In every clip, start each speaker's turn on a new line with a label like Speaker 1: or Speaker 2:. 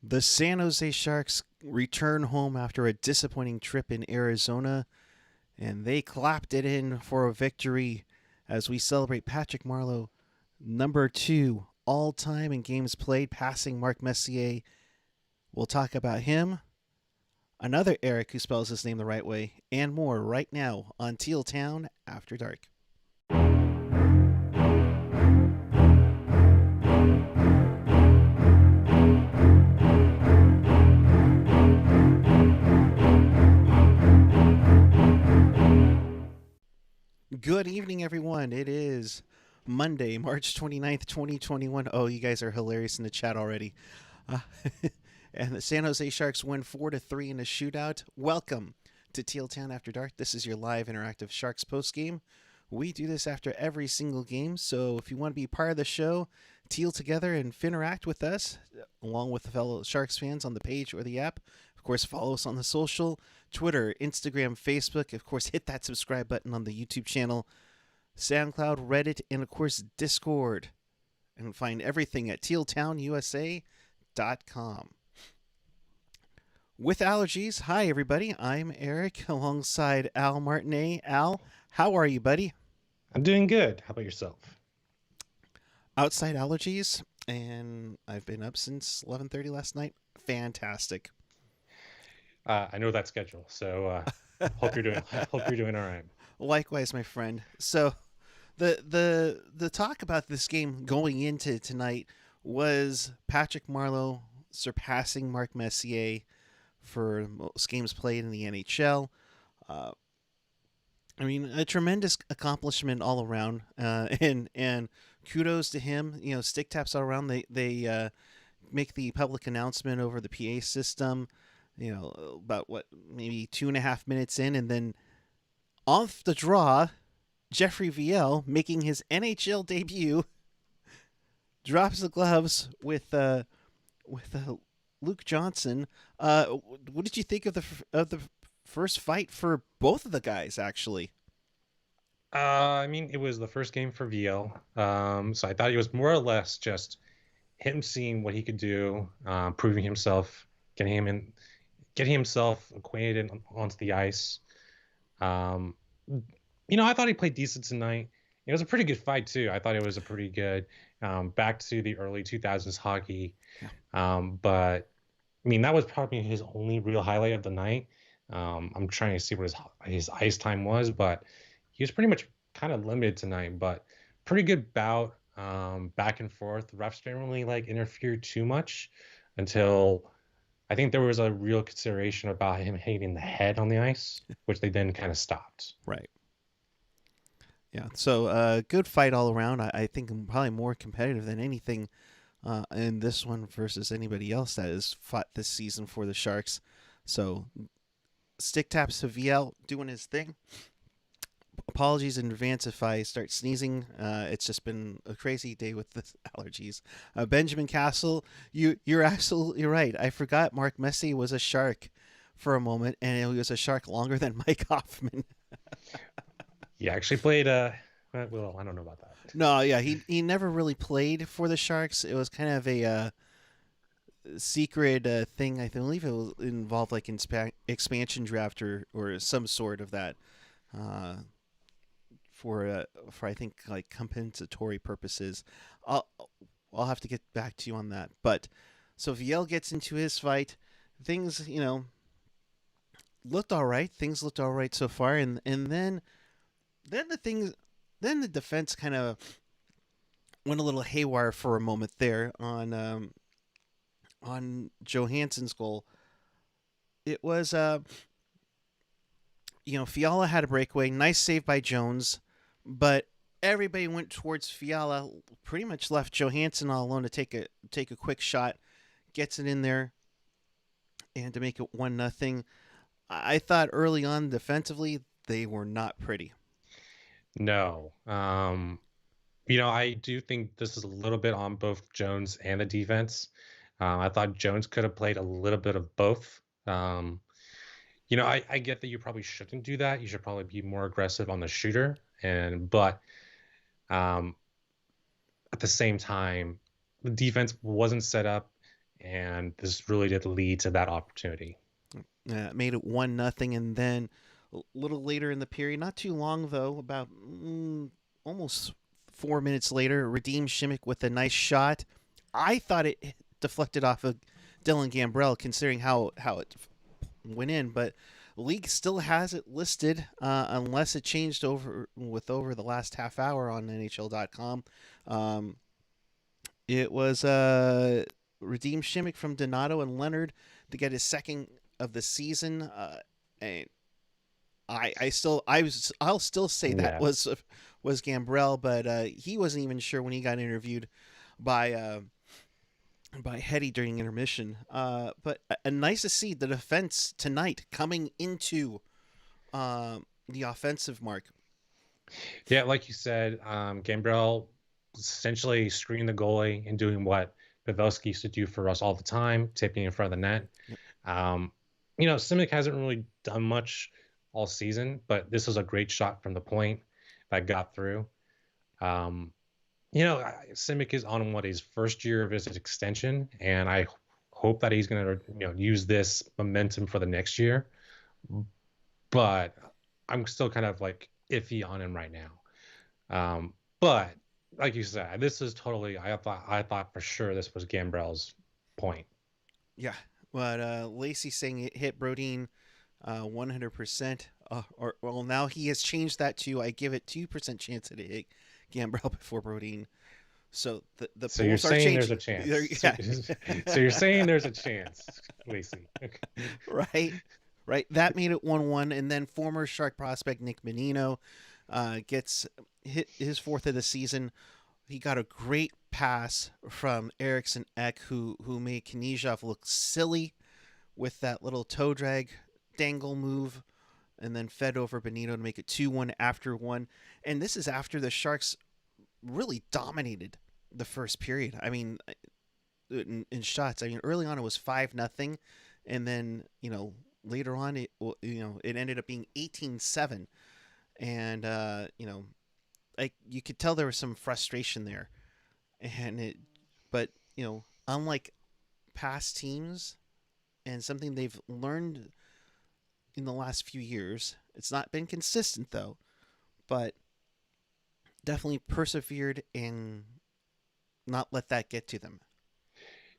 Speaker 1: The San Jose Sharks return home after a disappointing trip in Arizona, and they clapped it in for a victory as we celebrate Patrick Marleau, number 2 all time in games played, passing Mark Messier. We'll talk about him, another Erik who spells his name the right way, and more right now on Teal Town After Dark. Good evening, everyone. It is Monday, March 29th, 2021. Oh, you guys are hilarious in the chat already. Uh, and the San Jose Sharks win 4-3 in a shootout. Welcome to Teal Town After Dark. This is your live interactive Sharks postgame. We do this after every single game, so if you want to be part of the show, Teal together and interact with us, along with the fellow Sharks fans on the page or the app. Of course, follow us on the social, Twitter, Instagram, Facebook. Of course, hit that subscribe button on the YouTube channel, SoundCloud, Reddit, and of course, Discord. And find everything at tealtownusa.com. With allergies, hi everybody. I'm Erik alongside Al Martinet. Al, how are you, buddy?
Speaker 2: I'm doing good. How about yourself?
Speaker 1: Outside allergies, and I've been up since 11:30 last night. Fantastic.
Speaker 2: I know that schedule, so hope you're doing all right.
Speaker 1: Likewise, my friend. So, the talk about this game going into tonight was Patrick Marleau surpassing Mark Messier for most games played in the NHL. I mean, a tremendous accomplishment all around, and kudos to him. You know, stick taps all around. They make the public announcement over the PA system. You know, about maybe 2.5 minutes in, and then off the draw, Jeffrey Viel, making his NHL debut, drops the gloves with Luke Johnson. What did you think of the first fight for both of the guys? Actually,
Speaker 2: I mean, it was the first game for VL, so I thought it was more or less just him seeing what he could do, proving himself, getting himself acquainted onto the ice. I thought he played decent tonight. It was a pretty good fight too. I thought it was a pretty good back to the early 2000s hockey. Yeah. But I mean, that was probably his only real highlight of the night. I'm trying to see what his ice time was, but he was pretty much kind of limited tonight. But pretty good bout, back and forth. The refs didn't really interfere too much until I think there was a real consideration about him hitting the head on the ice, which they then kind of stopped.
Speaker 1: Right. Yeah, so good fight all around. I think probably more competitive than anything in this one versus anybody else that has fought this season for the Sharks. So stick taps to VL doing his thing. Apologies in advance if I start sneezing. It's just been a crazy day with the allergies. Benjamin Castle, you're absolutely right. I forgot Mark Messier was a Shark for a moment, and he was a Shark longer than Mike Hoffman.
Speaker 2: He actually played well, I don't know about that.
Speaker 1: No, yeah, he never really played for the Sharks. It was kind of a secret thing. I believe it was involved like expansion draft or some sort of that. For I think like compensatory purposes. I'll have to get back to you on that. But so Viel gets into his fight. Things, looked all right. Things looked all right so far, and then the defense kind of went a little haywire for a moment there on Johansson's goal. It was Fiala had a breakaway, nice save by Jones. But everybody went towards Fiala, pretty much left Johansson all alone to take a quick shot, gets it in there, and to make it 1-0. I thought early on defensively they were not pretty.
Speaker 2: No. I do think this is a little bit on both Jones and the defense. I thought Jones could have played a little bit of both. I get that you probably shouldn't do that. You should probably be more aggressive on the shooter. But at the same time, the defense wasn't set up and this really did lead to that opportunity.
Speaker 1: Made it 1-0, and then a little later in the period, not too long though, about almost 4 minutes later, Radim Shimmick with a nice shot. I thought it deflected off of Dylan Gambrell, considering how it went in, but league still has it listed unless it changed over the last half hour on NHL.com. Um, it was Radim Shimmick from Donato and Leonard to get his second of the season. And I'll still say that
Speaker 2: Yeah.
Speaker 1: was Gambrell, but he wasn't even sure when he got interviewed by Hetty during intermission. But nice to see the defense tonight coming into the offensive mark.
Speaker 2: Yeah, like you said, Gambrell essentially screening the goalie and doing what Pavelski used to do for us all the time, tipping in front of the net.
Speaker 1: Yep.
Speaker 2: Um, Simic hasn't really done much all season, but this was a great shot from the point that got through. Um, Simic is on what his first year of his extension, and I hope that he's going to use this momentum for the next year. But I'm still kind of like iffy on him right now. But like you said, this is totally. I thought for sure this was Gambrell's point.
Speaker 1: Yeah, but Lacey saying it hit Brodin 100%. Or well, now he has changed that to I give it 2% chance that it hit Gambrell before Brodin. So the
Speaker 2: So you're
Speaker 1: polls are
Speaker 2: saying there's
Speaker 1: changing.
Speaker 2: a chance.
Speaker 1: Yeah.
Speaker 2: So you're saying there's a chance, Lacey. Okay.
Speaker 1: Right, right. That made it 1-1, and then former Shark prospect Nick Menino gets hit his fourth of the season. He got a great pass from Eriksson Ek, who made Knyzhov look silly with that little toe drag dangle move, and then fed over Benito to make it 2-1 after one. And this is after the Sharks really dominated the first period. I mean, in shots. I mean, early on it was 5-0, and then later on it ended up being 18-7, and like you could tell there was some frustration there, and but unlike past teams and something they've learned in the last few years, it's not been consistent though, but definitely persevered and not let that get to them.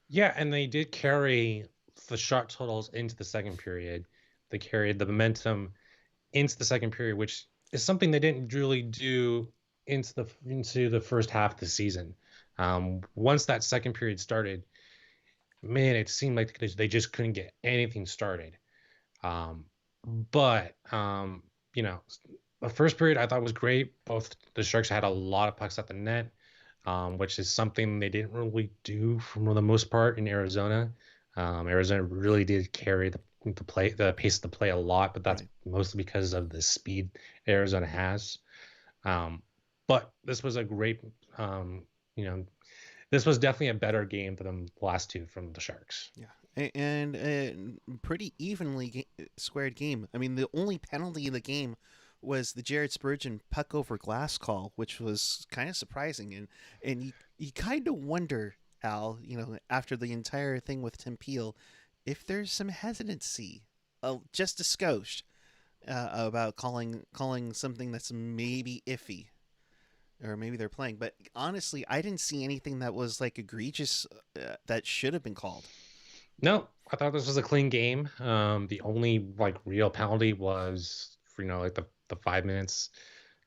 Speaker 2: Yeah, and they did carry the shot totals into the second period. They carried the momentum into the second period, which is something they didn't really do into the first half of the season. Once that second period started, man, it seemed like they just couldn't get anything started. Um, but the first period I thought was great. Both the Sharks had a lot of pucks at the net, which is something they didn't really do for the most part in Arizona. Arizona really did carry the pace of the play a lot, but that's
Speaker 1: Right.
Speaker 2: mostly because of the speed Arizona has. Um, but this was a great, you know, this was definitely a better game than the last two from the Sharks.
Speaker 1: Yeah, and pretty evenly squared game. I mean, the only penalty of the game was the Jared Spurgeon puck over glass call, which was kind of surprising, and you kind of wonder, Al, after the entire thing with Tim Peel, if there's some hesitancy, just a skosh, about calling something that's maybe iffy, or maybe they're playing. But honestly, I didn't see anything that was like egregious that should have been called.
Speaker 2: No, I thought this was a clean game. The only like real penalty was for, like the 5 minutes,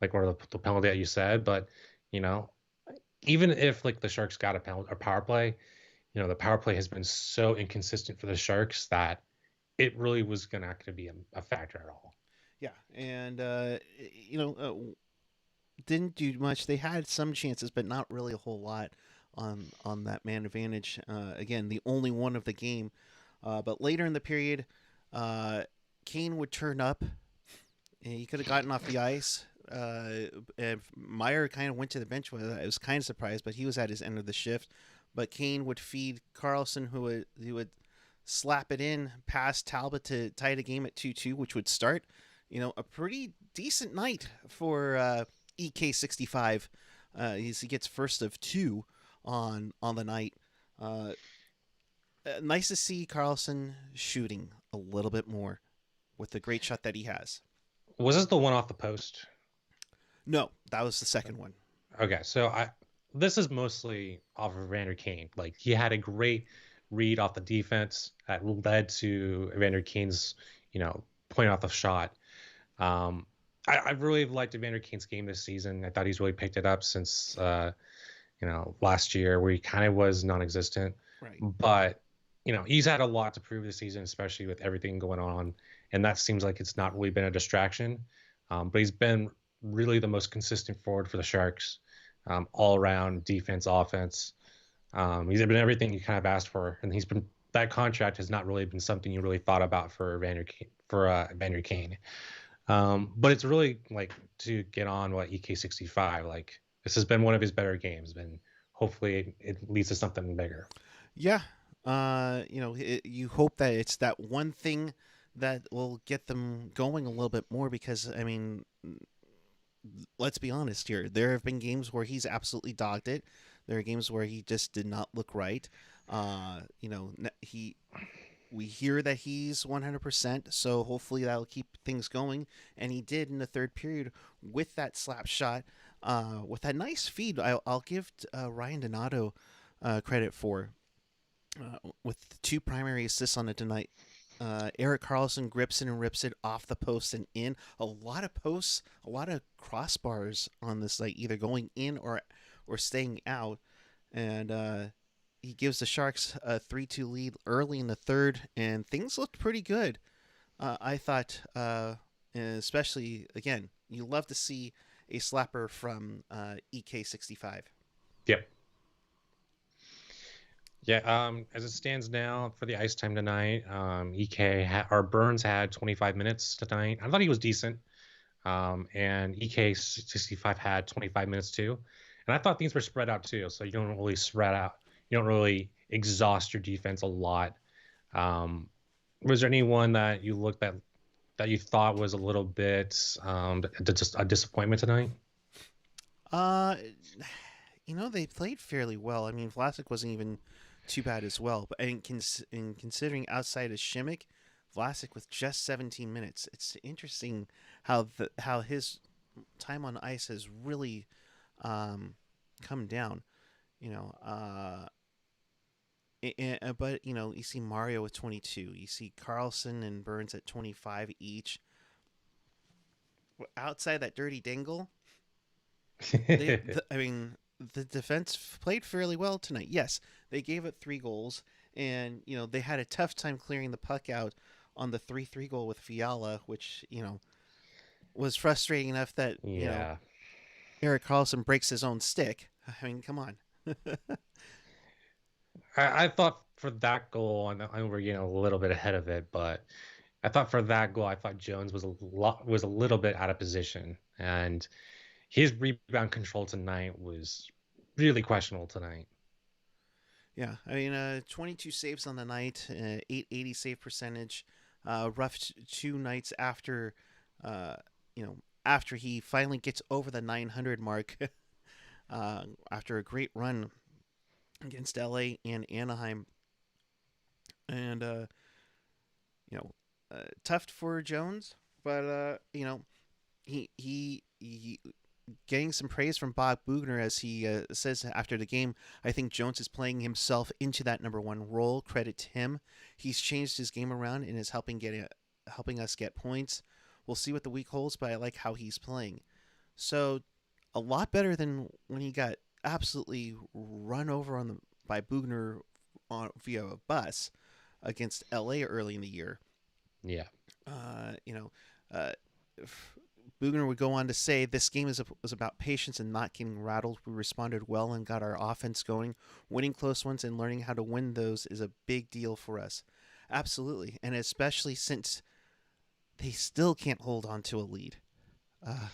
Speaker 2: like or the penalty that you said. But you know, even if like the Sharks got a penalty or power play, the power play has been so inconsistent for the Sharks that it really was not going to be a factor at all.
Speaker 1: Yeah, and you know, didn't do much. They had some chances, but not really a whole lot on that man advantage. Again, the only one of the game. But later in the period, uh, Kane would turn up. And he could have gotten off the ice. And Meyer kind of went to the bench. I was kind of surprised, but he was at his end of the shift. But Kane would feed Karlsson, who would slap it in past Talbot to tie the game at 2-2, which would start, a pretty decent night for EK65. He gets first of two on the night. Uh, Nice to see Karlsson shooting a little bit more with the great shot that he has.
Speaker 2: Was this the one off the post?
Speaker 1: No, that was the second one.
Speaker 2: Okay, so I this is mostly off of Evander Kane. Like he had a great read off the defense that led to Evander Kane's, point off the shot. Um, I really liked Evander Kane's game this season. I thought he's really picked it up since last year where he kind of was non-existent.
Speaker 1: Right.
Speaker 2: But he's had a lot to prove this season, especially with everything going on, and that seems like it's not really been a distraction. But he's been really the most consistent forward for the Sharks, all around defense, offense. He's been everything you kind of asked for, and he's been that contract has not really been something you really thought about for Evander Kane. But it's really like to get on what EK65. Like this has been one of his better games, and hopefully it leads to something bigger.
Speaker 1: Yeah. You hope that it's that one thing that will get them going a little bit more because, I mean, let's be honest here. There have been games where he's absolutely dogged it. There are games where he just did not look right. He we hear that he's 100%, so hopefully that'll keep things going. And he did in the third period with that slap shot, with that nice feed. I'll give Ryan Donato credit for with the two primary assists on it tonight. Erik Karlsson grips it and rips it off the post and in. A lot of posts, a lot of crossbars on this, like either going in or staying out. And he gives the Sharks a 3-2 lead early in the third, and things looked pretty good. I thought, especially again, you love to see a slapper from EK65.
Speaker 2: Yep. Yeah, as it stands now for the ice time tonight, or Burns had 25 minutes tonight. I thought he was decent. And EK65 had 25 minutes too. And I thought things were spread out too. So you don't really spread out. You don't really exhaust your defense a lot. Was there anyone that you looked at that you thought was a little bit just a disappointment tonight?
Speaker 1: Uh, they played fairly well. I mean, Vlasic wasn't even too bad as well. But in considering outside of Shimmick, Vlasic with just 17 minutes, it's interesting how his time on ice has really come down. You know, but you see Mario with 22, you see Karlsson and Burns at 25 each. Outside that dirty dingle, I mean, the defense played fairly well tonight. Yes, they gave up 3 goals, and they had a tough time clearing the puck out on the 3-3 goal with Fiala, which was frustrating enough that
Speaker 2: Yeah.
Speaker 1: Erik Karlsson breaks his own stick. I mean, come on.
Speaker 2: I thought for that goal, I know we're getting a little bit ahead of it, but I thought for that goal, I thought Jones was a little bit out of position, and his rebound control tonight was really questionable tonight.
Speaker 1: Yeah, I mean, 22 saves on the night, 880 save percentage. Rough 2 nights after, uh, after he finally gets over the 900 mark, after a great run against LA and Anaheim, and tough for Jones, but he getting some praise from Bob Bugner as he says after the game. I think Jones is playing himself into that number one role. Credit to him. He's changed his game around and is helping us get points. We'll see what the week holds, but I like how he's playing. So a lot better than when he got absolutely run over by Bugner via a bus against LA early in the year.
Speaker 2: Yeah.
Speaker 1: Uh, you know, uh, Bugner would go on to say, "This game was about patience and not getting rattled. We responded well and got our offense going. Winning close ones and learning how to win those is a big deal for us." Absolutely, and especially since they still can't hold on to a lead. Uh,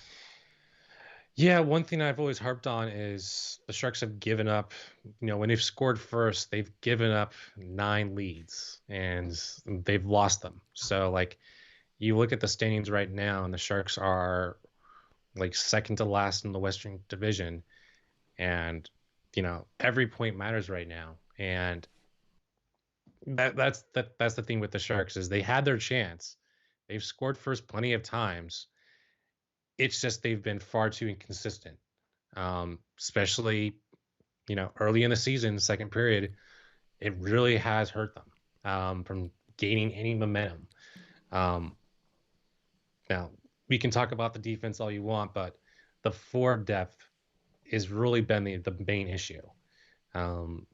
Speaker 2: Yeah, one thing I've always harped on is the Sharks have given up, when they've scored first, they've given up 9 leads and they've lost them. So, like, you look at the standings right now, and the Sharks are like second to last in the Western Division. And, every point matters right now. And That's the thing with the Sharks is they had their chance. They've scored first plenty of times. It's just they've been far too inconsistent. Especially, early in the season, second period, it really has hurt them from gaining any momentum. Um, Now, we can talk about the defense all you want, but the forward depth has really been the main issue. Um,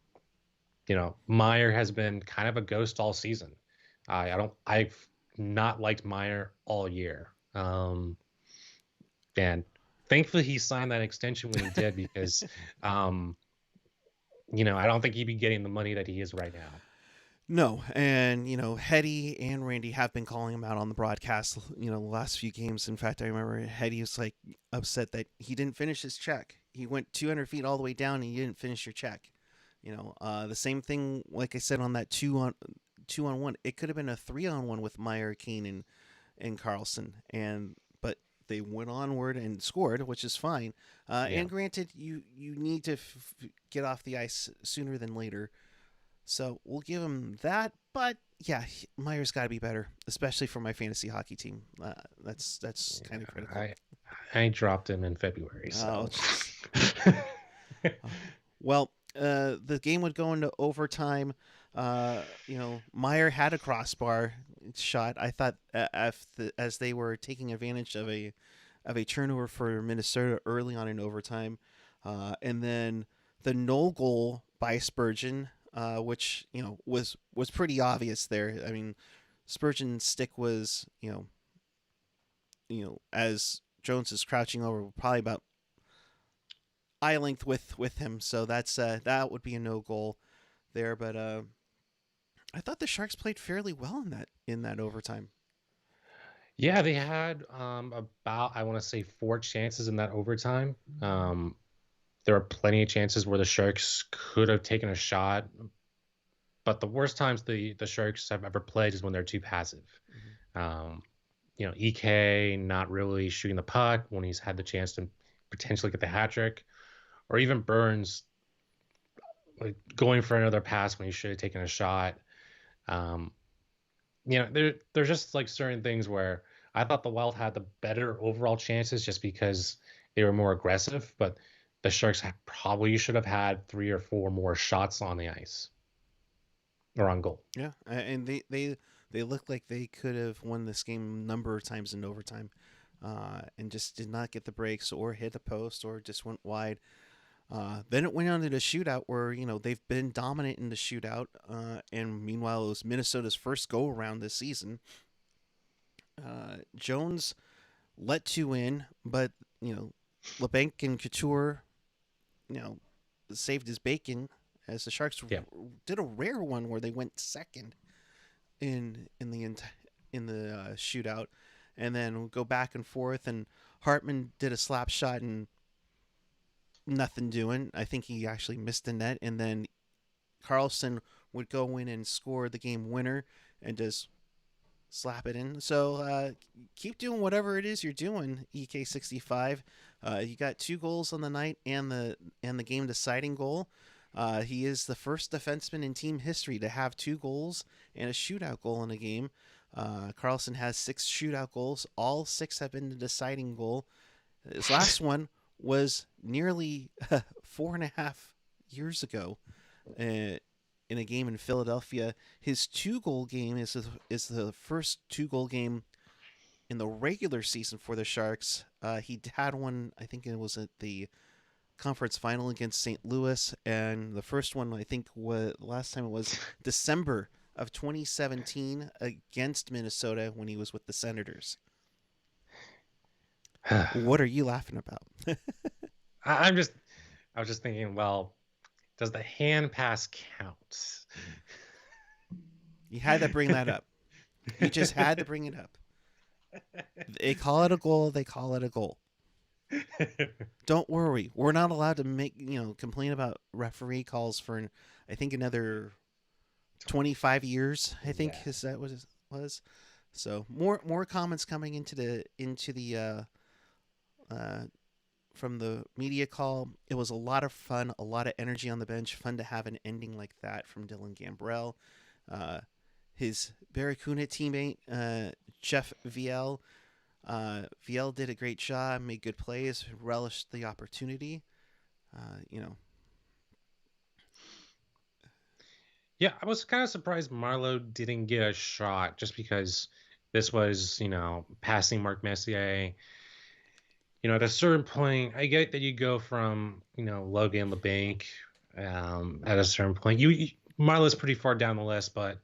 Speaker 2: Meyer has been kind of a ghost all season. I've not liked Meyer all year. And thankfully he signed that extension when he did because, um, I don't think he'd be getting the money that he is right now.
Speaker 1: No, and Hetty and Randy have been calling him out on the broadcast. The last few games. In fact, I remember Hetty was like upset that he didn't finish his check. He went 200 feet all the way down, and he didn't finish your check. The same thing. Like I said on that two on one, it could have been a 3-on-1 with Meyer, Kane, and Karlsson, and but they went onward and scored, which is fine.
Speaker 2: Yeah.
Speaker 1: And granted, you need to get off the ice sooner than later, so we'll give him that. But yeah, Meyer's got to be better, especially for my fantasy hockey team. That's kind of critical.
Speaker 2: I dropped him in February,
Speaker 1: Oh,
Speaker 2: so
Speaker 1: jeez. Well, the game would go into overtime. Meyer had a crossbar shot. I thought as they were taking advantage of a turnover for Minnesota early on in overtime, and then the no goal by Spurgeon, which was pretty obvious there. I mean, Spurgeon's stick was as Jones is crouching over, probably about eye length with him. So that would be a no goal there. But I thought the Sharks played fairly well in that overtime.
Speaker 2: yeah, they had about I want to say four chances in that overtime. There were plenty of chances where the Sharks could have taken a shot, but the worst times the Sharks have ever played is when they're too passive.
Speaker 1: Mm-hmm.
Speaker 2: Um, EK not really shooting the puck when he's had the chance to potentially get the hat trick, or even Burns like going for another pass when he should have taken a shot. Um, there's just like certain things where I thought the Wild had the better overall chances just because they were more aggressive, but the Sharks probably should have had three or four more shots on the ice or on goal.
Speaker 1: Yeah, and they looked like they could have won this game a number of times in overtime, and just did not get the breaks or hit the post or just went wide. Then it went on to the shootout where they've been dominant in the shootout, and meanwhile it was Minnesota's first go around this season. Jones let two in, but LeBanc and Couture you know saved his bacon as the Sharks
Speaker 2: Yeah.
Speaker 1: did a rare one where they went second in the shootout, and then go back and forth. And Hartman did a slap shot and nothing doing. I think he actually missed the net, and then Karlsson would go in and score the game winner and just slap it in. So keep doing whatever it is you're doing, EK65. You got 2 goals on the night and the game deciding goal. He is the first defenseman in team history to have 2 goals and a shootout goal in a game. Karlsson has 6 shootout goals. All 6 have been the deciding goal. His last one was nearly 4.5 years ago, in a game in Philadelphia. His 2 goal game is the first 2 goal game in the regular season for the Sharks. He had one, I think it was at the conference final against St. Louis, and the first one I think was last time it was December of 2017 against Minnesota when he was with the Senators. What are you laughing about?
Speaker 2: I'm just I was just thinking, well, does the hand pass count?
Speaker 1: You had to bring that up. You just had to bring it up. They call it a goal. They call it a goal. Don't worry. We're not allowed to complain about referee calls for, I think, another 25 years. I think
Speaker 2: Yeah.
Speaker 1: is that what it was. So more comments coming into the from the media call. It was a lot of fun, a lot of energy on the bench. Fun to have an ending like that from Dylan Gambrell. His Barracuda teammate, Jeff VL. VL did a great job, made good plays, relished the opportunity. You know,
Speaker 2: Yeah, I was kind of surprised Marlowe didn't get a shot just because this was, passing Mark Messier. At a certain point, I get that you go from, Logan LeBanc at a certain point. Marlowe's pretty far down the list, but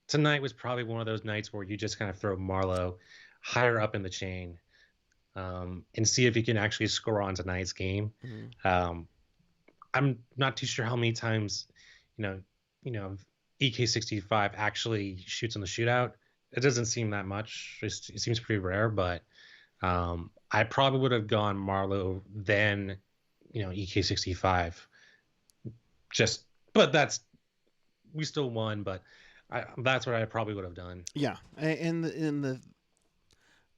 Speaker 2: tonight was probably one of those nights where you just kind of throw Marlowe higher up in the chain and see if he can actually score on tonight's game.
Speaker 1: mm-hmm.
Speaker 2: Um, I'm not too sure how many times, you know, EK65 actually shoots in the shootout. It doesn't seem that much. It seems pretty rare, but I probably would have gone Marlowe then, EK65. But we still won, but that's what I probably would have done.
Speaker 1: Yeah,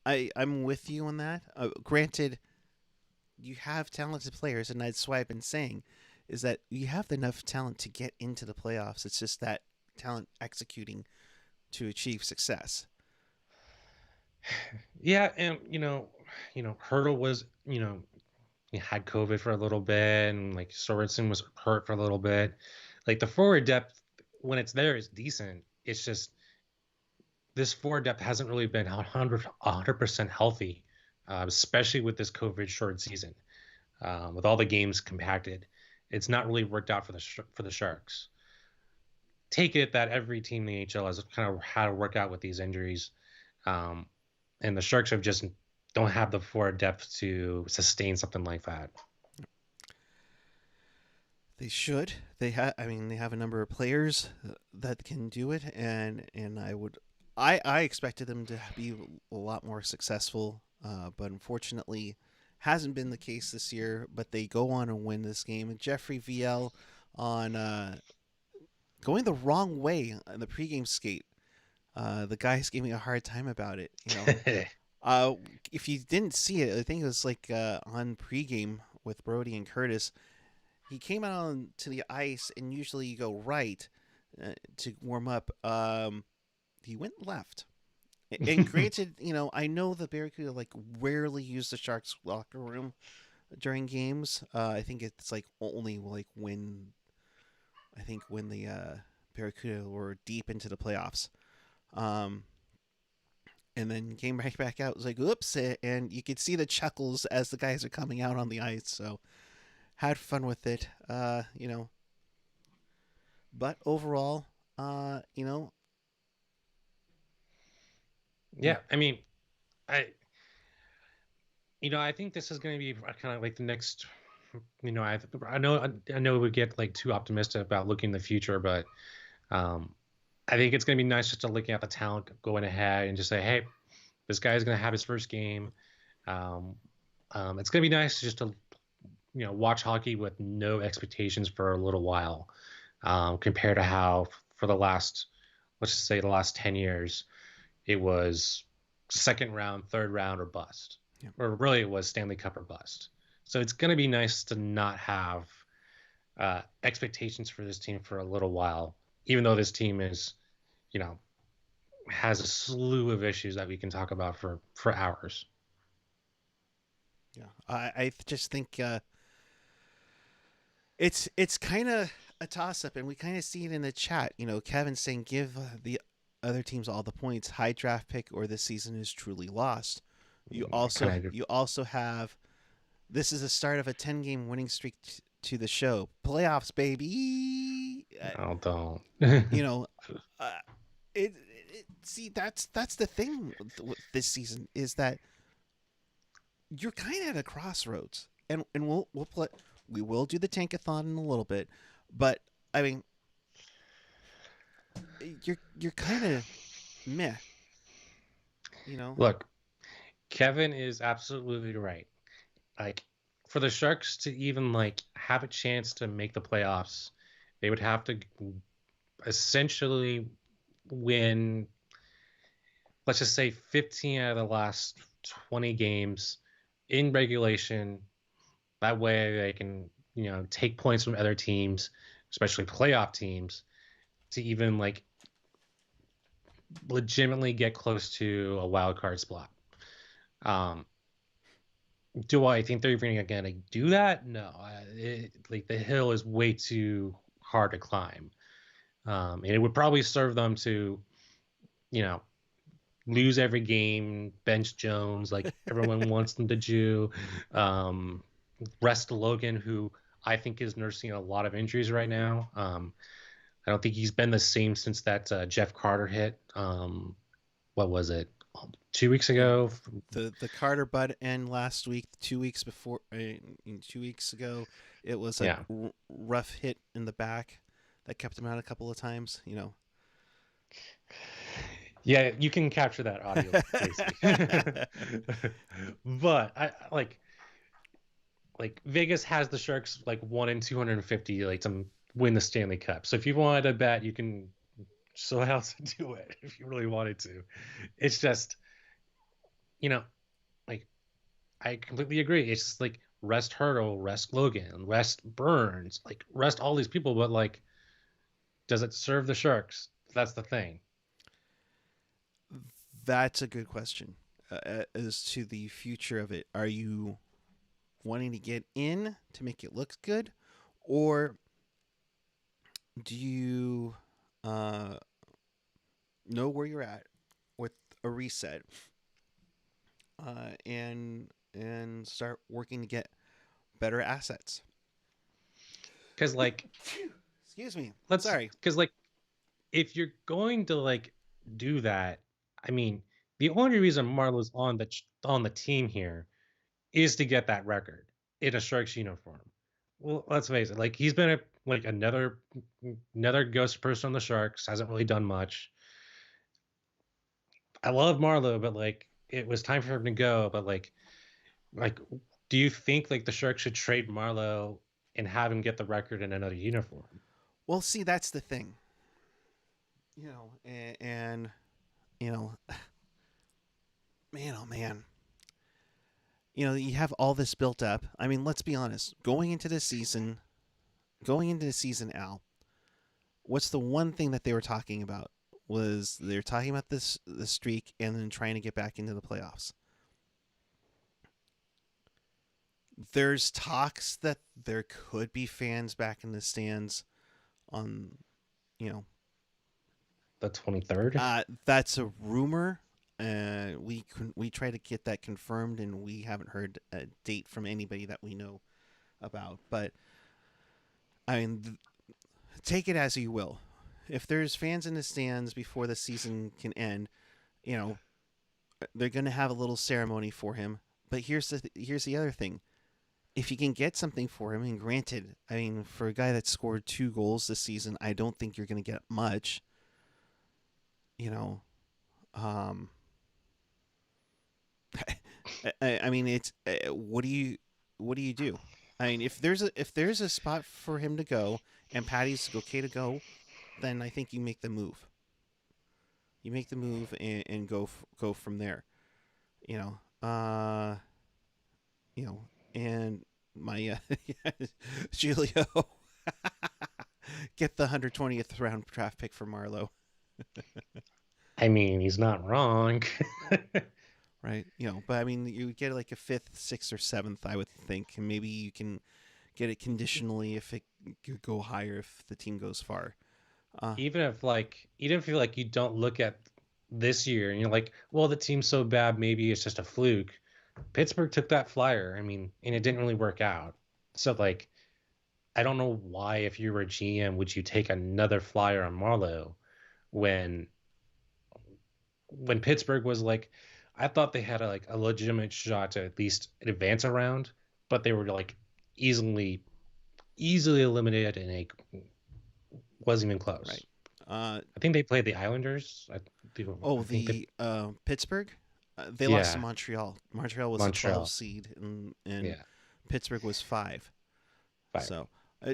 Speaker 1: I'm with you on that. Granted, you have talented players, and that's why I've been saying is that you have enough talent to get into the playoffs. It's just that talent executing to achieve success.
Speaker 2: Yeah, and Hurdle was, he had COVID for a little bit, and like Sorensen was hurt for a little bit. Like the forward depth, when it's there, is decent. It's just this forward depth hasn't really been 100% healthy, especially with this COVID short season, with all the games compacted. It's not really worked out for the Sharks. Take it that every team in the AHL has kind of had to work out with these injuries, and the Sharks don't have the forward depth to sustain something like that.
Speaker 1: They should. They have. I mean, they have a number of players that can do it, and I expected them to be a lot more successful, but unfortunately, hasn't been the case this year. But they go on and win this game. And Jeffrey VL on going the wrong way in the pregame skate. The guys gave me a hard time about it. If you didn't see it, I think it was like on pregame with Brody and Curtis. He came out onto the ice, and usually you go right to warm up. He went left. And granted, I know the Barracuda rarely use the Sharks locker room during games. I think it's only when the Barracuda were deep into the playoffs. And then came right back out. It was like, oops, and you could see the chuckles as the guys are coming out on the ice. So had fun with it, But overall,
Speaker 2: Yeah, I mean, I I think this is going to be kind of like the next. I know we get too optimistic about looking in the future, but I think it's going to be nice just to looking at the talent going ahead and just say, hey, this guy's going to have his first game. It's going to be nice just to watch hockey with no expectations for a little while, compared to how for let's just say the last 10 years, it was second round, third round, or bust.
Speaker 1: Yeah.
Speaker 2: Or really it was Stanley Cup or bust. So it's going to be nice to not have expectations for this team for a little while, even though this team is, has a slew of issues that we can talk about for hours.
Speaker 1: Yeah, I just think it's kind of a toss up, and we kind of see it in the chat. Kevin saying give the other teams all the points, high draft pick, or this season is truly lost. You also have this is the start of a 10-game winning streak to the show. Playoffs, baby.
Speaker 2: Oh, don't.
Speaker 1: See, that's the thing with this season is that you're kind of at a crossroads, and we will do the tankathon in a little bit, but I mean, you're kind of meh,
Speaker 2: Look, Kevin is absolutely right. For the Sharks to even have a chance to make the playoffs, they would have to essentially win, let's just say 15 out of the last 20 games in regulation. That way they can, take points from other teams, especially playoff teams, to even like legitimately get close to a wild card spot. Um, do I think they're even gonna do that? No, like the hill is way too hard to climb, and it would probably serve them to, you know, lose every game, bench Jones like everyone wants them to do, um, rest Logan, who I think is nursing a lot of injuries right now. I don't think he's been the same since that Jeff Carter hit. What was it? 2 weeks
Speaker 1: Yeah,
Speaker 2: ago.
Speaker 1: the Carter butt end last week. 2 weeks before, 2 weeks ago, it was a
Speaker 2: Yeah,
Speaker 1: rough hit in the back that kept him out a couple of times.
Speaker 2: yeah, you can capture that audio, Casey. But I like Vegas has the Sharks like 1 in 250 like to win the Stanley Cup. So if you wanted to bet, you can still have to do it if you really wanted to. It's just, you know, like I completely agree. It's just like rest Hurdle, rest Logan, rest Burns, like rest all these people, but like, does it serve the Sharks? That's the thing.
Speaker 1: That's a good question as to the future of it. Are you wanting to get in to make it look good, or do you uh, know where you're at with a reset and start working to get better assets?
Speaker 2: Because like
Speaker 1: Excuse me.
Speaker 2: let's
Speaker 1: Sorry.
Speaker 2: because like if you're going to like do that, I mean, the only reason Marlowe's on the team here is to get that record in a Sharks uniform. Well, let's face it, like he's been like another ghost person on the Sharks, hasn't really done much. I love Marlowe, but like it was time for him to go. But like, do you think like the Sharks should trade Marlowe and have him get the record in another uniform?
Speaker 1: Well, see, that's the thing. And you know, man, oh man, you have all this built up. I mean, let's be honest. Going into the season, Al, what's the one thing that they were talking about? Was they were talking about the streak and then trying to get back into the playoffs. There's talks that there could be fans back in the stands on, you know,
Speaker 2: The 23rd?
Speaker 1: that's a rumor. We try to get that confirmed, and we haven't heard a date from anybody that we know about. But I mean, take it as you will. If there's fans in the stands before the season can end, you know they're going to have a little ceremony for him. But here's the other thing: if you can get something for him, and granted, I mean, for a guy that scored 2 goals this season, I don't think you're going to get much. You know, um, I mean, it's what do you do? I mean, if there's a spot for him to go and Patty's okay to go, then I think you make the move. You make the move and go from there. You know, you know, and my Julio get the 120th round draft pick for Marlowe,
Speaker 2: I mean, he's not wrong.
Speaker 1: right? But I mean, you get like a fifth, sixth, or seventh, I would think, and maybe you can get it conditionally if it could go higher if the team goes far. Uh,
Speaker 2: Even if you don't look at this year and you're like, well, the team's so bad, maybe it's just a fluke. Pittsburgh took that flyer, I mean, and it didn't really work out. So like, I don't know why, if you were a GM, would you take another flyer on Marlowe when Pittsburgh was like, I thought they had a legitimate shot to at least advance a round, but they were like easily eliminated and it wasn't even close.
Speaker 1: right. Uh,
Speaker 2: I think they played the Islanders.
Speaker 1: oh,
Speaker 2: I think that,
Speaker 1: the Pittsburgh. They lost to
Speaker 2: yeah,
Speaker 1: Montreal. Montreal was a 12
Speaker 2: Montreal.
Speaker 1: seed, and
Speaker 2: Yeah,
Speaker 1: Pittsburgh was 5.
Speaker 2: five.
Speaker 1: So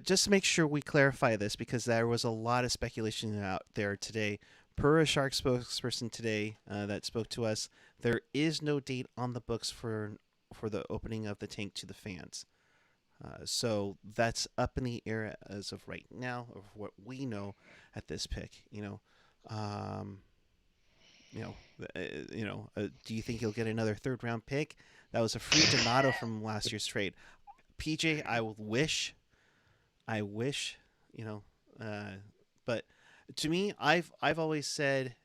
Speaker 1: just to make sure we clarify this, because there was a lot of speculation out there today. Per a Shark spokesperson today that spoke to us, there is no date on the books for the opening of the tank to the fans. So that's up in the air as of right now, of what we know. at this pick. Um, you know, do you think he'll get another third round pick? That was a free Donato from last year's trade. PJ, I wish, you know, but to me, I've always said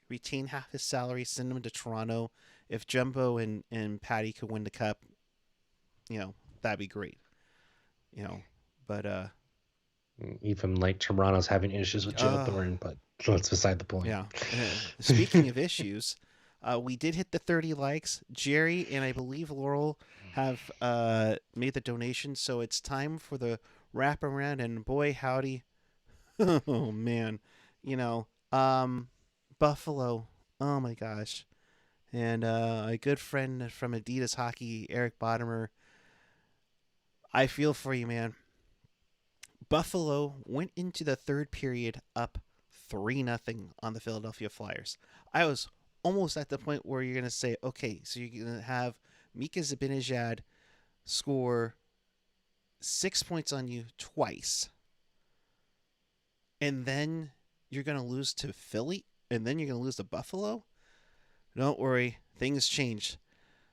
Speaker 1: retain half his salary, send him to Toronto. If Jumbo and Patty could win the cup, that'd be great. You know, but
Speaker 2: Even like Toronto's having issues with Joe
Speaker 1: uh,
Speaker 2: Thornton, but that's beside the point.
Speaker 1: yeah. Speaking of issues, we did hit the 30 likes. Jerry and I believe Laurel have made the donation, so it's time for the wraparound. And boy, howdy, oh man, you know, um, Buffalo. Oh my gosh, and a good friend from Adidas Hockey, Eric Bottomer. I feel for you, man. Buffalo went into the third period up 3-0 on the Philadelphia Flyers. I was almost at the point where you're going to say, okay, so you're going to have Mika Zibanejad score 6 points on you twice, and then you're going to lose to Philly, and then you're going to lose to Buffalo? Don't worry, things changed.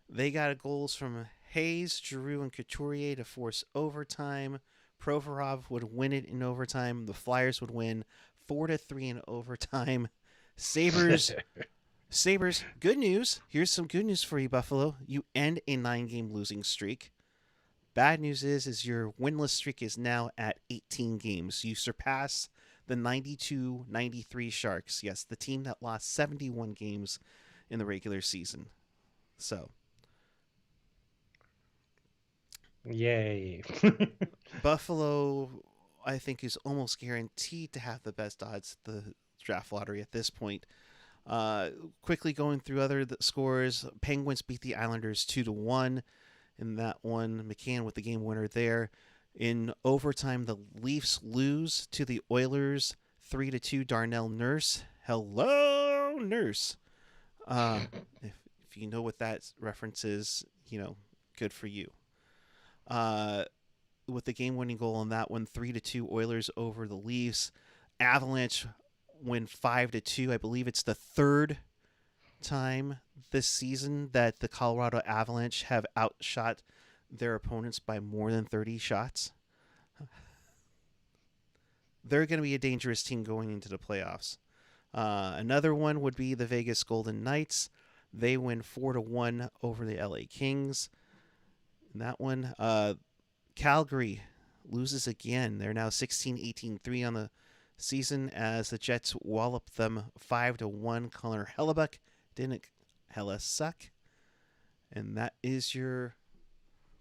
Speaker 1: They got goals from Hayes, Giroux, and Couturier to force overtime. Provorov would win it in overtime. The Flyers would win 4-3 in overtime. Sabres, Sabres. Good news. Here's some good news for you, Buffalo. You end a 9-game losing streak. Bad news is your winless streak is now at 18 games. You surpass the 92-93 Sharks. Yes, the team that lost 71 games in the regular season. So,
Speaker 2: Yay.
Speaker 1: Buffalo, I think, is almost guaranteed to have the best odds at the draft lottery at this point. Quickly going through other scores, Penguins beat the Islanders 2-1 in that one. McCann with the game winner there. In overtime, the Leafs lose to the Oilers 3-2. Darnell Nurse, hello Nurse. Uh, if you know what that reference is, good for you. Uh, with the game-winning goal on that one, 3-2 Oilers over the Leafs. Avalanche win 5-2. I believe it's the third time this season that the Colorado Avalanche have outshot their opponents by more than 30 shots. They're going to be a dangerous team going into the playoffs. Another one would be the Vegas Golden Knights. They win 4-1 over the LA Kings. In that one, Calgary loses again. They're now 16-18-3 on the season as the Jets wallop them 5-1. Connor Hellebuck didn't hella suck. And that is your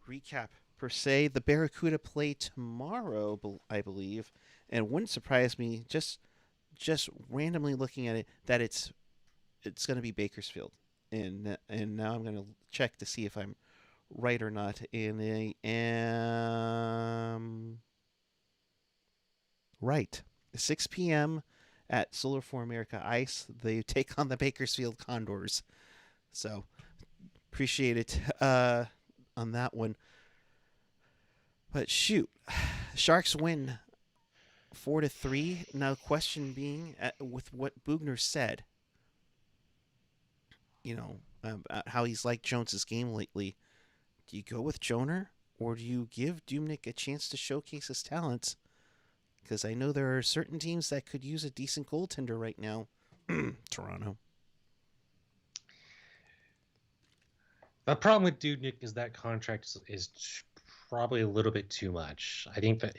Speaker 1: recap per se. The Barracuda play tomorrow, I believe, and wouldn't surprise me just randomly looking at it that it's going to be Bakersfield. And now I'm going to check to see if I'm right or not, and I am right. 6 p.m. at Solar for America Ice. They take on the Bakersfield Condors. So appreciate it on that one. But shoot, Sharks win 4-3. Now, question being, with what Bugner said, how he's liked Jones's game lately. Do you go with Joner, or do you give Dubnyk a chance to showcase his talents? Because I know there are certain teams that could use a decent goaltender right now. Toronto.
Speaker 2: The problem with Dubnyk is that contract is probably a little bit too much. I think that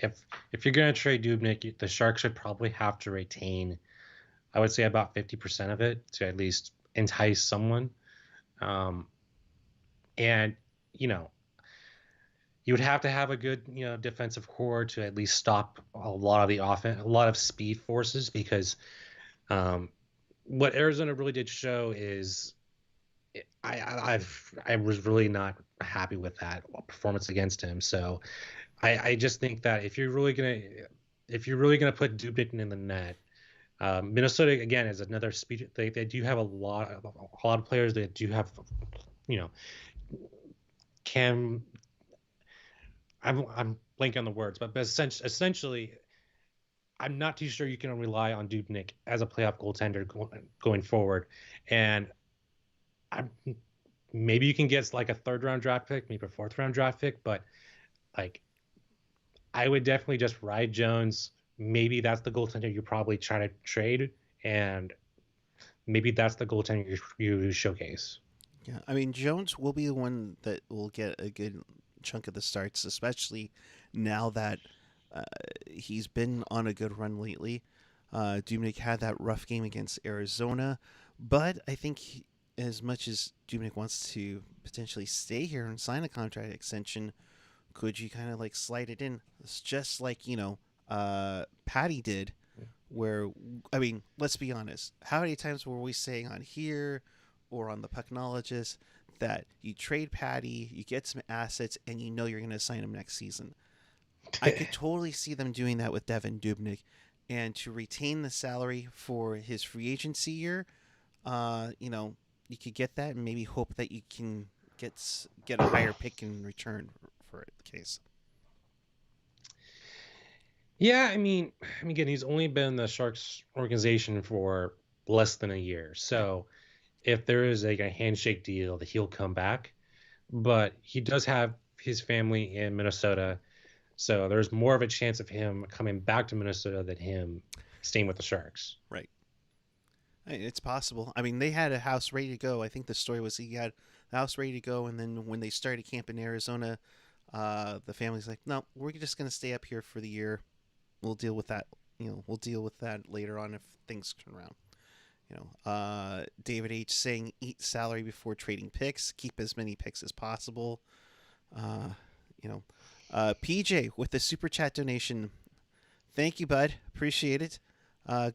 Speaker 2: if you're going to trade Dubnyk, the Sharks should probably have to retain, I would say, about 50% of it to at least entice someone. And you would have to have a good, defensive core to at least stop a lot of the offense, a lot of speed forces, because what Arizona really did show is I was really not happy with that performance against him. So I just think that if you're really gonna put Dubnyk in the net, Minnesota again is another speed. They do have a lot of players that do have, can. I'm blanking on the words, but essentially, I'm not too sure you can rely on Dubnyk as a playoff goaltender going forward. And I'm, maybe you can get like a third round draft pick, maybe a fourth round draft pick, but like I would definitely just ride Jones. Maybe that's the goaltender you probably try to trade, and maybe that's the goaltender you showcase.
Speaker 1: Yeah, I mean Jones will be the one that will get a good chunk of the starts, especially now that uh, he's been on a good run lately. Dubnik had that rough game against Arizona, but I think as much as Dubnik wants to potentially stay here and sign a contract extension, could you kind of like slide it in? It's just like Patty did, where I mean, let's be honest. How many times were we saying on here or on the Pucknologist that you trade Patty, you get some assets, and you know you're going to sign him next season? I could totally see them doing that with Devin Dubnik, and to retain the salary for his free agency year. You could get that and maybe hope that you can get a higher pick in return for the case.
Speaker 2: Yeah, again, he's only been in the Sharks organization for less than a year.
Speaker 1: Right.
Speaker 2: So if there is like a handshake deal that he'll come back, but he does have his family in Minnesota. So there's more of a chance of him coming back to Minnesota than him staying with the Sharks.
Speaker 1: Right. I mean, it's possible. I mean, they had a house ready to go. I think the story was he had the house ready to go, and then when they started camp in Arizona, the family's like, "No, we're just going to stay up here for the year. We'll deal with that. We'll deal with that later on if things turn around." David H saying, "Eat salary before trading picks. Keep as many picks as possible." Uh, PJ with the super chat donation. Thank you, bud. Appreciate it.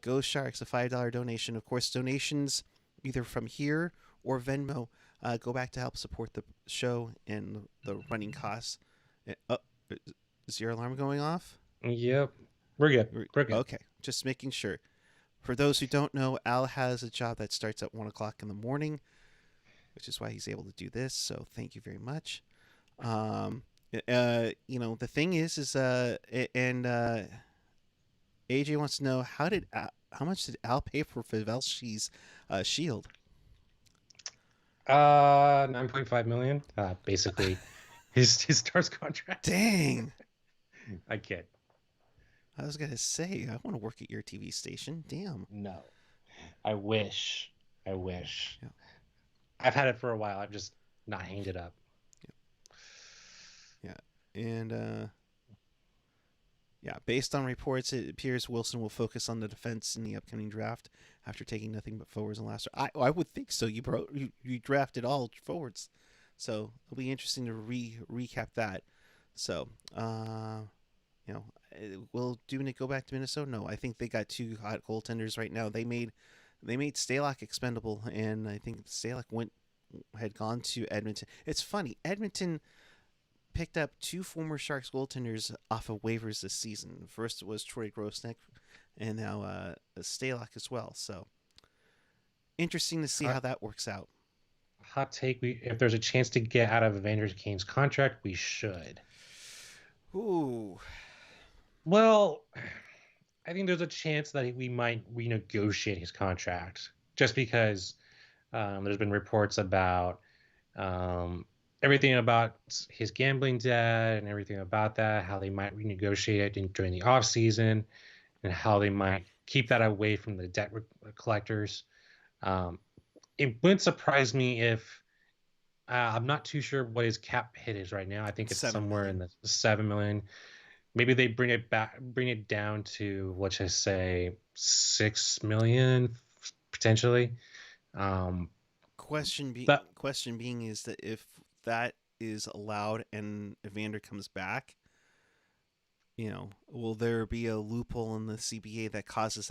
Speaker 1: Go Sharks, a $5 donation. Of course, donations either from here or Venmo go back to help support the show and the running costs. Oh, is your alarm going off?
Speaker 2: Yep. We're good. We're good.
Speaker 1: Okay, just making sure. For those who don't know, Al has a job that starts at 1 o'clock in the morning, which is why he's able to do this. So thank you very much. The thing is, AJ wants to know how much did Al pay for Pavelski's shield?
Speaker 2: 9.5 million. Basically, his starts contract.
Speaker 1: Dang!
Speaker 2: I kid.
Speaker 1: I was gonna say I want to work at your TV station. Damn.
Speaker 2: No, I wish.
Speaker 1: Yeah.
Speaker 2: I've had it for a while. I've just not hanged it up.
Speaker 1: Yeah, and based on reports, it appears Wilson will focus on the defense in the upcoming draft after taking nothing but forwards in the last. I would think so. You drafted all forwards, so it'll be interesting to recap that. So, will Dubnyk go back to Minnesota? No, I think they got two hot goaltenders right now. They made Stalock expendable, and I think Stalock had gone to Edmonton. It's funny, Edmonton picked up two former Sharks goaltenders off of waivers this season. First was Troy Grosnick, and now Stalock as well. So interesting to see how that works out.
Speaker 2: Hot take: if there's a chance to get out of Evander Kane's contract, we should.
Speaker 1: Ooh.
Speaker 2: Well, I think there's a chance that we might renegotiate his contract, just because there's been reports about everything about his gambling debt and everything about that, how they might renegotiate it during the off season, and how they might keep that away from the debt collectors. It wouldn't surprise me if I'm not too sure what his cap hit is right now. I think it's somewhere in the 7 million. Maybe they bring it down to, let's just say, 6 million potentially.
Speaker 1: Question being is that if that is allowed and Evander comes back, will there be a loophole in the CBA that causes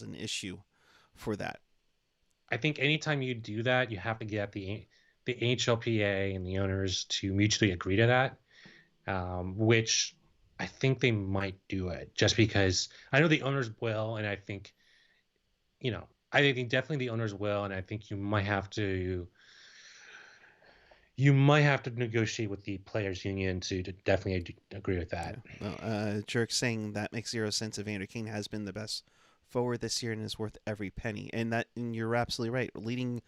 Speaker 1: an issue for that?
Speaker 2: I think anytime you do that, you have to get the NHLPA and the owners to mutually agree to that, which I think they might do it, just because I know the owners will, and I think definitely the owners will, and I think you might have to you might have to negotiate with the players union to definitely agree with
Speaker 1: Yeah.
Speaker 2: that.
Speaker 1: Well, Jerk saying that makes zero sense. Evander Kane has been the best forward this year and is worth every penny. And you're absolutely right. Leading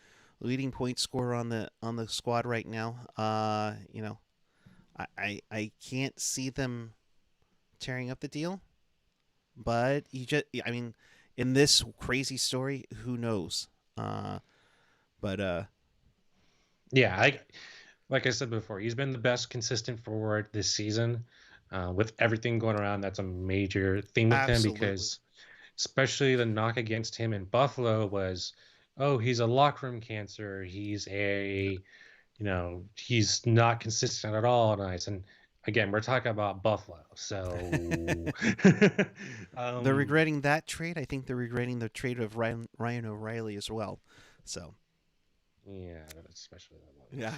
Speaker 1: point scorer on the squad right now. I can't see them tearing up the deal, but I mean, in this crazy story, who knows? But
Speaker 2: Yeah, I like I said before, he's been the best consistent forward this season. With everything going around, that's a major thing with him
Speaker 1: absolutely.
Speaker 2: because, especially the knock against him in Buffalo was, oh, he's a locker room cancer. He's not consistent at all nights. And again, we're talking about Buffalo, so
Speaker 1: They're
Speaker 2: um,
Speaker 1: regretting that trade. I think they're regretting the trade of Ryan O'Reilly as well. So
Speaker 2: yeah, especially
Speaker 1: yeah,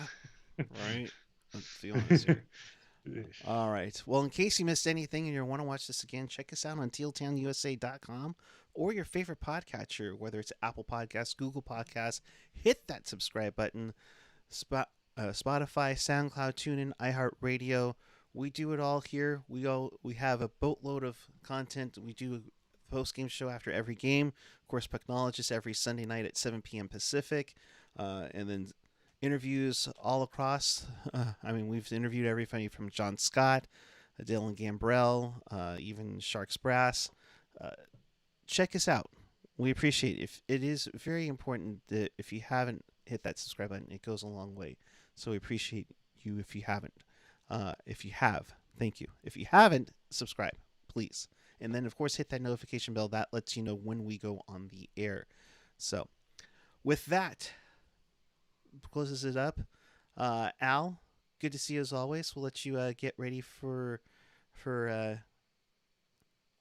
Speaker 1: right. Let's be honest
Speaker 2: that
Speaker 1: here.
Speaker 2: one.
Speaker 1: All right. Well, in case you missed anything and you want to watch this again, check us out on tealtownusa.com or your favorite podcatcher, whether it's Apple Podcasts, Google Podcasts. Hit that subscribe button. Spotify, SoundCloud, TuneIn, iHeartRadio. We do it all here. We have a boatload of content. We do a post game show after every game. Of course, Pucknologist every Sunday night at 7 p.m. Pacific, and then interviews all across. I mean, we've interviewed everybody from John Scott, Dylan Gambrell, even Sharks Brass. Uh, Check us out. We appreciate it. If it is very important that if you haven't hit that subscribe button, it goes a long way. So we appreciate you if you haven't. If you have, thank you. If you haven't, subscribe, please. And then, of course, hit that notification bell. That lets you know when we go on the air. So, with that, closes it up. Al, good to see you as always. We'll let you get ready for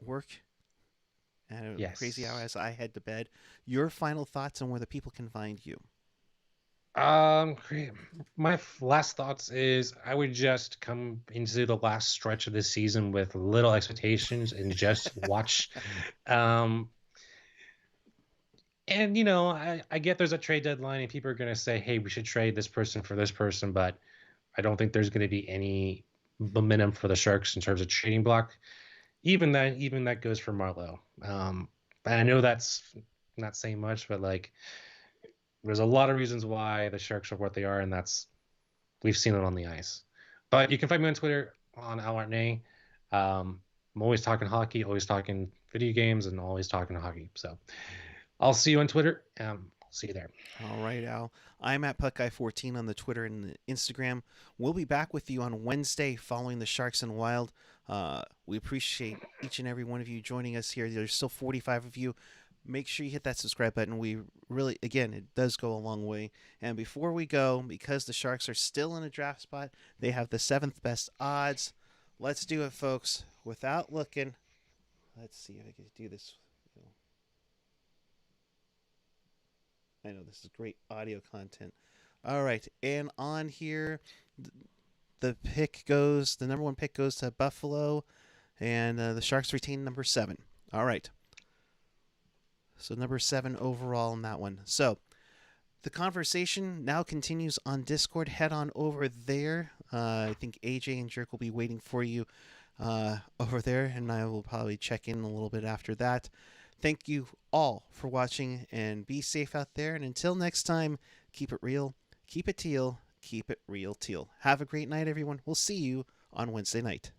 Speaker 1: work at a crazy hour
Speaker 2: Yes.
Speaker 1: as I head to bed. Your final thoughts on where the people can find you.
Speaker 2: Great. My last thoughts is I would just come into the last stretch of this season with little expectations and just watch. Um, and I get there's a trade deadline and people are gonna say, hey, we should trade this person for this person, but I don't think there's gonna be any momentum for the Sharks in terms of trading block. Even that goes for Marlowe. And I know that's not saying much, but like there's a lot of reasons why the Sharks are what they are, and we've seen it on the ice. But you can find me on Twitter on Almartney. I'm always talking hockey, always talking video games, and always talking hockey. So I'll see you on Twitter. I'll see you there.
Speaker 1: All right, Al. I'm at PuckGuy14 on the Twitter and the Instagram. We'll be back with you on Wednesday following the Sharks and Wild. We appreciate each and every one of you joining us here. There's still 45 of you. Make sure you hit that subscribe button. We really, again, it does go a long way. And before we go, because the Sharks are still in a draft spot, they have the seventh best odds. Let's do it, folks, without looking. Let's see if I can do this. I know this is great audio content. All right, and on here, the number one pick goes to Buffalo, and the Sharks retain number 7. All right, so number 7 overall in that one. So the conversation now continues on Discord. Head on over there. I think AJ and Jerk will be waiting for you over there, and I will probably check in a little bit after that. Thank you all for watching, and be safe out there. And until next time, keep it real, keep it teal, keep it real teal. Have a great night, everyone. We'll see you on Wednesday night.